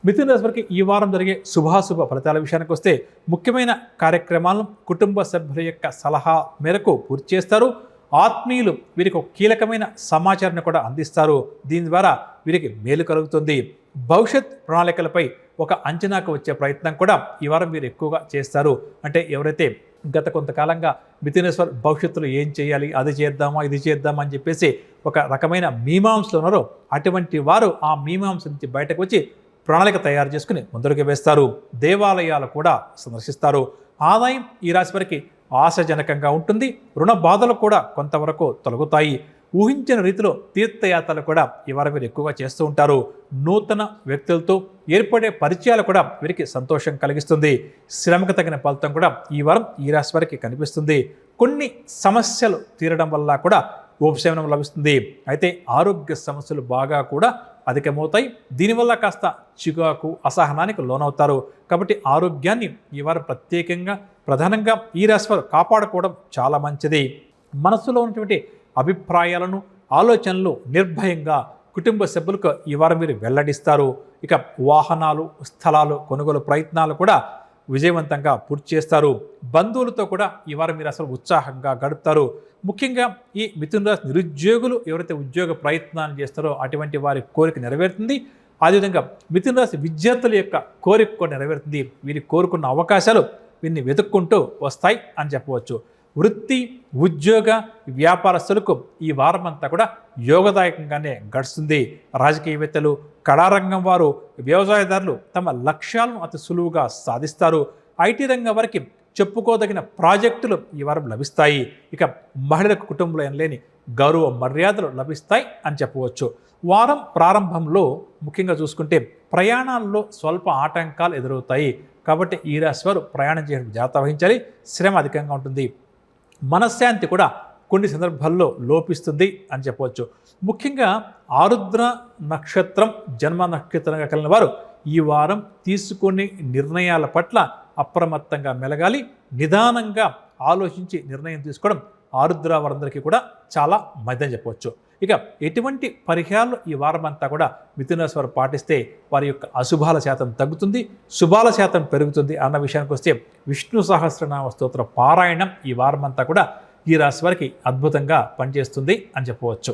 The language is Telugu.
మిథున రాశి వారికి ఈ వారం జరిగే శుభాశుభ ఫలితాల విషయానికి వస్తే ముఖ్యమైన కార్యక్రమాలను కుటుంబ సభ్యుల యొక్క సలహా మేరకు పూర్తి చేస్తారు. ఆత్మీయులు వీరికి ఒక కీలకమైన సమాచారాన్ని కూడా అందిస్తారు. దీని ద్వారా వీరికి మేలు కలుగుతుంది. భవిష్యత్ ప్రణాళికలపై ఒక అంచనాకు వచ్చే ప్రయత్నం కూడా ఈ వారం వీరు ఎక్కువగా చేస్తారు. అంటే ఎవరైతే గత కొంతకాలంగా మిథున రాశి వారు భవిష్యత్తులో ఏం చేయాలి, అది చేద్దామా ఇది చేద్దామా అని చెప్పేసి ఒక రకమైన మీమాంసలో ఉన్నారో అటువంటి వారు ఆ మీమాంస నుంచి బయటకు వచ్చి ప్రణాళిక తయారు చేసుకుని ముందడుగు వేస్తారు. దేవాలయాలు కూడా సందర్శిస్తారు. ఆదాయం ఈ రాశి వారికి ఆశాజనకంగా ఉంటుంది. రుణ బాధలు కూడా కొంతవరకు తొలగుతాయి. ఊహించిన రీతిలో తీర్థయాత్రలు కూడా ఈ వారం వీరు ఎక్కువగా చేస్తూ ఉంటారు. నూతన వ్యక్తులతో ఏర్పడే పరిచయాలు కూడా వీరికి సంతోషం కలిగిస్తుంది. శ్రమకు తగిన ఫలితం కూడా ఈ వారం ఈ రాశి వారికి కనిపిస్తుంది. కొన్ని సమస్యలు తీరడం వల్ల కూడా ఉపశమనం లభిస్తుంది. అయితే ఆరోగ్య సమస్యలు బాగా కూడా అధికమవుతాయి. దీనివల్ల కాస్త చికాకు అసహనానికి లోనవుతారు. కాబట్టి ఆరోగ్యాన్ని ఈ వారం ప్రధానంగా ఈ రాశి వారు కాపాడుకోవడం చాలా మంచిది. మనసులో ఉన్నటువంటి అభిప్రాయాలను ఆలోచనలు నిర్భయంగా కుటుంబ సభ్యులకు ఈ వారం మీరు వెల్లడిస్తారు. ఇక వాహనాలు స్థలాలు కొనుగోలు ప్రయత్నాలు కూడా విజయవంతంగా పూర్తి చేస్తారు. బంధువులతో కూడా ఈ వారం మీరు అసలు ఉత్సాహంగా గడుపుతారు. ముఖ్యంగా ఈ మిథున రాశి నిరుద్యోగులు ఎవరైతే ఉద్యోగ ప్రయత్నాలు చేస్తారో అటువంటి వారి కోరిక నెరవేరుతుంది. అదేవిధంగా మిథున రాశి విద్యార్థుల యొక్క కోరిక కూడా నెరవేరుతుంది. వీరి కోరుకున్న అవకాశాలు వీరిని వెతుక్కుంటూ వస్తాయి అని చెప్పవచ్చు. వృత్తి ఉద్యోగ వ్యాపారస్తులకు ఈ వారం అంతా కూడా యోగదాయకంగానే గడుస్తుంది. రాజకీయవేత్తలు కళారంగం వారు వ్యవసాయదారులు తమ లక్ష్యాలను అతి సులువుగా సాధిస్తారు. ఐటీ రంగం వారికి చెప్పుకోదగిన ప్రాజెక్టులు ఈ వారం లభిస్తాయి. ఇక మహిళలకు కుటుంబంలో లేని గౌరవ మర్యాదలు లభిస్తాయి అని చెప్పవచ్చు. వారం ప్రారంభంలో ముఖ్యంగా చూసుకుంటే ప్రయాణాల్లో స్వల్ప ఆటంకాలు ఎదురవుతాయి. కాబట్టి ఈ రాశి వారు ప్రయాణం చేయడం జాగ్రత్త వహించాలి. శ్రమ అధికంగా ఉంటుంది. మనశ్శాంతి కూడా కొన్ని సందర్భాల్లో లోపిస్తుంది అని చెప్పవచ్చు. ముఖ్యంగా ఆరుద్ర నక్షత్రం జన్మ నక్షత్రంగా కలిగిన వారు ఈ వారం తీసుకునే నిర్ణయాల పట్ల అప్రమత్తంగా మెలగాలి. నిదానంగా ఆలోచించి నిర్ణయం తీసుకోవడం ఆరుద్ర వారందరికీ కూడా చాలా మంచిదని చెప్పవచ్చు. ఇక ఎటువంటి పరిహారాలు ఈ వారం అంతా కూడా మిథున రాశి వారు పాటిస్తే వారి యొక్క అశుభాల శాతం తగ్గుతుంది, శుభాల శాతం పెరుగుతుంది అన్న విషయానికి వస్తే విష్ణు సహస్రనామ స్తోత్ర పారాయణం ఈ వారం అంతా కూడా ఈ రాశి వారికి అద్భుతంగా పనిచేస్తుంది అని చెప్పవచ్చు.